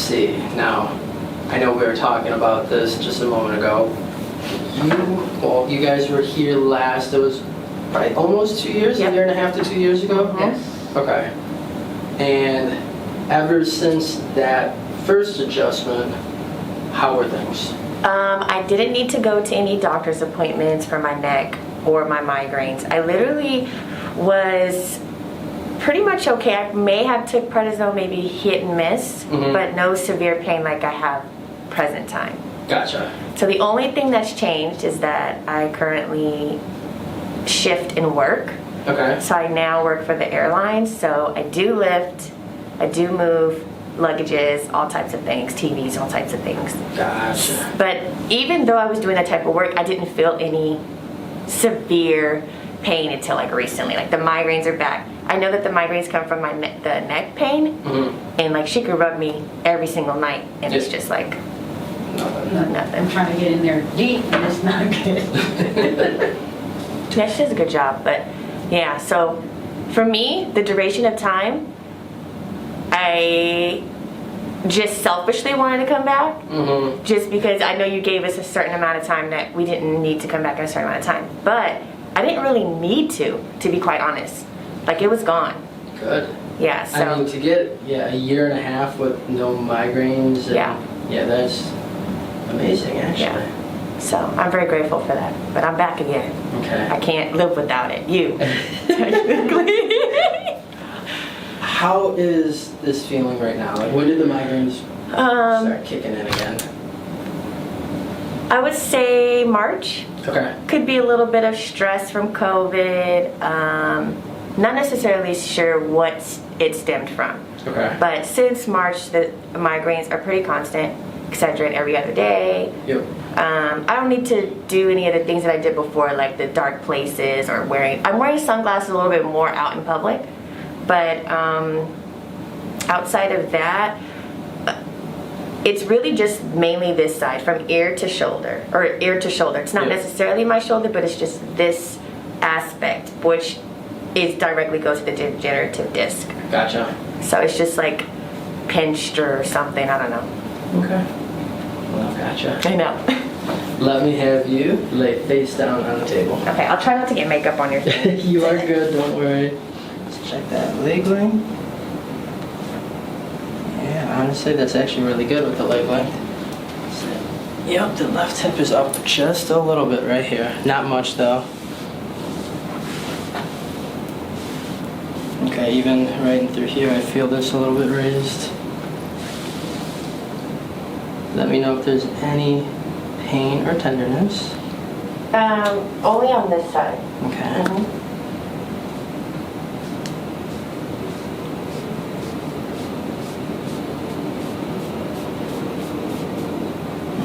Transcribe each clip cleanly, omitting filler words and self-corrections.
see, now, I know we were talking about this just a moment ago. You guys were here last, it was probably almost 2 years, Yep. a year and a half to 2 years ago? Yes. Okay. And ever since that first adjustment, how were things? I didn't need to go to any doctor's appointments for my neck or my migraines. I literally was pretty much okay. I may have took prednisone, maybe hit and miss, but no severe pain like I have present time. Gotcha. So the only thing that's changed is that I currently shift in work. Okay. So I now work for the airlines. So I do lift, I do move luggages, all types of things, TVs, all types of things. Gotcha. But even though I was doing that type of work, I didn't feel any severe pain until like recently. Like the migraines are back. I know that the migraines come from my the neck pain, and like she could rub me every single night, and it's just like nothing. I'm trying to get in there deep, and it's not good. Yeah, she does a good job, but yeah. So for me, the duration of time, I just selfishly wanted to come back, just because I know you gave us a certain amount of time that we didn't need to come back in a certain amount of time, but I didn't really need to be quite honest. Like it was gone. Good. Yeah. So I mean, to get a year and a half with no migraines. And, yeah, that's amazing, actually. Yeah. So I'm very grateful for that. But I'm back again. Okay. I can't live without it. You, technically. How is this feeling right now? Like, when did the migraines start kicking in again? I would say March. Okay. Could be a little bit of stress from COVID. Not necessarily sure what it stemmed from. Okay. But since March, the migraines are pretty constant. Excedrin every other day. Yep. I don't need to do any of the things that I did before, like the dark places or I'm wearing sunglasses a little bit more out in public. But outside of that, it's really just mainly this side, from ear to shoulder, or ear to shoulder. It's not necessarily my shoulder, but it's just this aspect, which is directly goes to the degenerative disc. Gotcha. So it's just like pinched or something, I don't know. Okay. Well, gotcha. I know. Let me have you lay face down on the table. Okay, I'll try not to get makeup on your face. You are good, don't worry. Let's check that leg length. Yeah, honestly, that's actually really good with the leg length. Yep, the left hip is up just a little bit right here. Not much though. Okay, even right in through here, I feel this a little bit raised. Let me know if there's any pain or tenderness. Only on this side. Okay.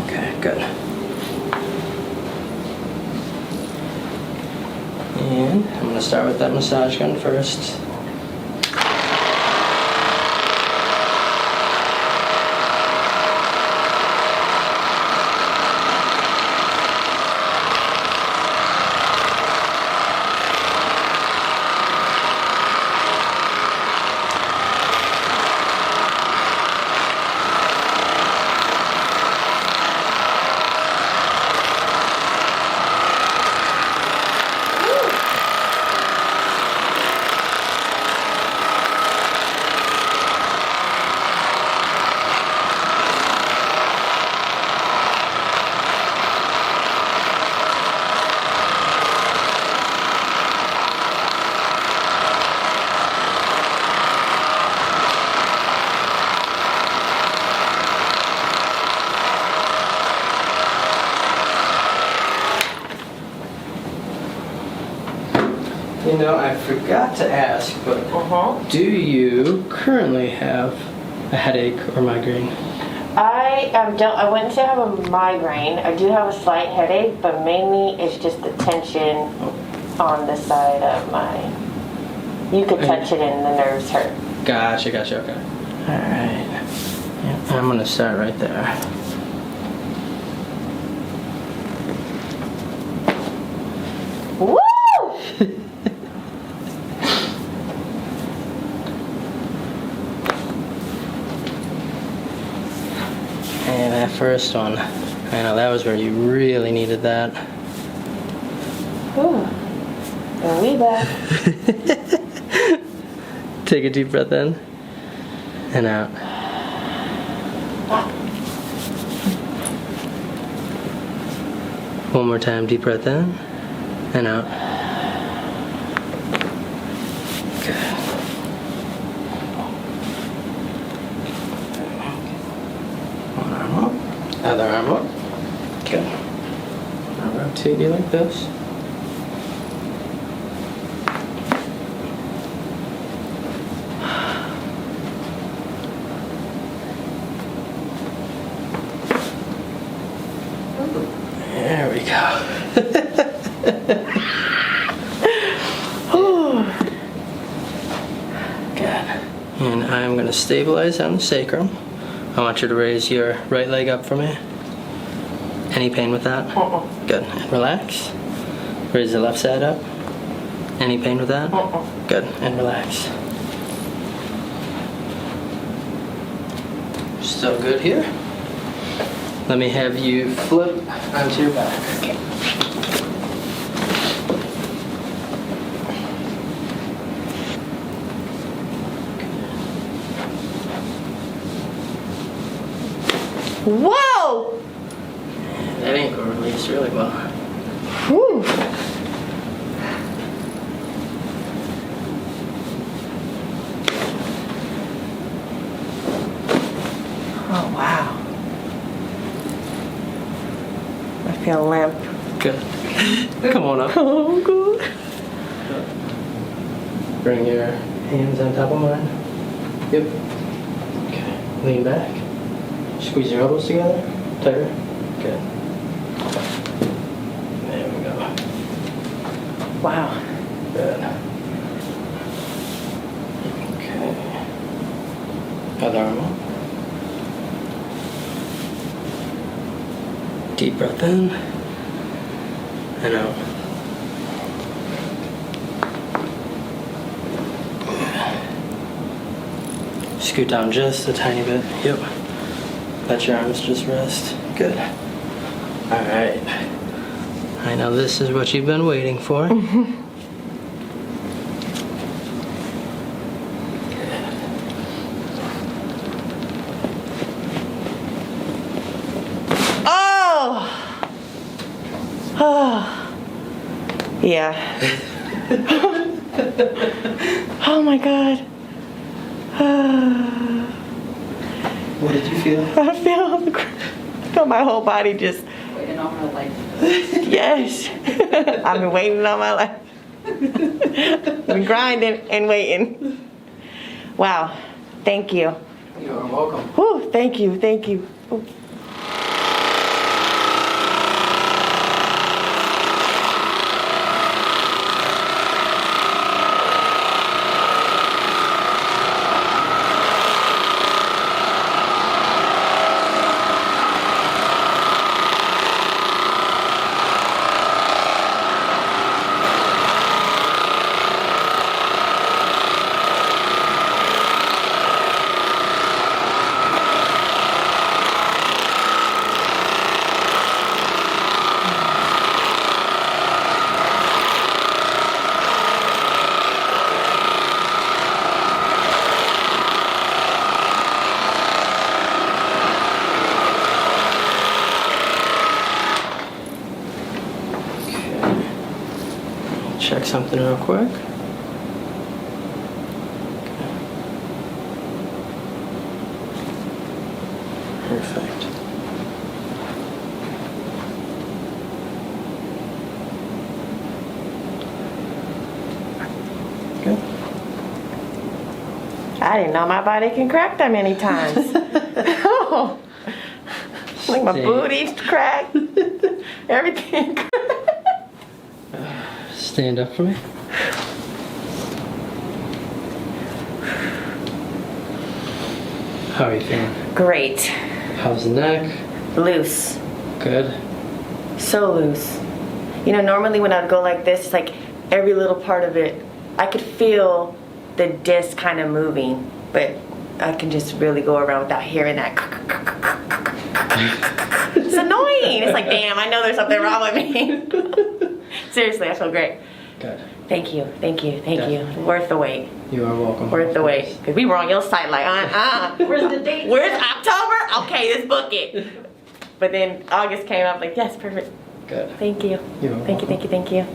Okay, good. And I'm going to start with that massage gun first. You know, I forgot to ask, but do you currently have a headache or migraine? I wouldn't say I have a migraine. I do have a slight headache, but mainly it's just the tension on the side of my. You could touch it and the nerves hurt. Gotcha, okay. Alright. Yeah, I'm gonna start right there. Woo! first one. I know that was where you really needed that. Ooh. And we back. Take a deep breath in and out. One more time, deep breath in and out. Good. One arm up, other arm up. Good. Now rotate you like this. There we go. Good. And I'm going to stabilize on the sacrum. I want you to raise your right leg up for me. Any pain with that? Good. And relax. Raise the left side up. Any pain with that? Good. And relax. Still good here? Let me have you flip onto your back. Okay. Whoa! That ankle released really well. Whew. Oh, wow. I feel limp. Good. Come on up. Oh, good. Bring your hands on top of mine. Yep. Okay. Lean back. Squeeze your elbows together. Tighter. Good. There we go. Wow. Good. Okay. Other arm up. Deep breath in and out. Scoot down just a tiny bit. Yep. Let your arms just rest. Good. All right. I know this is what you've been waiting for. Oh, yeah. Oh my God. What did you feel? I feel my whole body just. Waiting all my life. Yes. I've been waiting all my life. Been grinding and waiting. Wow. Thank you. You are welcome. Whew, thank you. Thank you. Ooh. Check something real quick. Perfect. Good. I didn't know my body can crack that many times. Oh, like my Stay. booty's cracked. Everything. Stand up for me. How are you feeling? Great. How's the neck? Loose. Good. So loose. You know, normally when I'd go like this, it's like every little part of it, I could feel the disc kind of moving, but I can just really go around without hearing that. It's annoying. It's like, damn, I know there's something wrong with me. Seriously, I feel great. Good. Thank you, thank you, thank you. Definitely. Worth the wait. You are welcome. Worth the wait. Because we were on your side like, Where's the date? Where's October? Okay, let's book it. But then August came up like, yes, perfect. Good. Thank you. You are Thank you, welcome. thank you, thank you.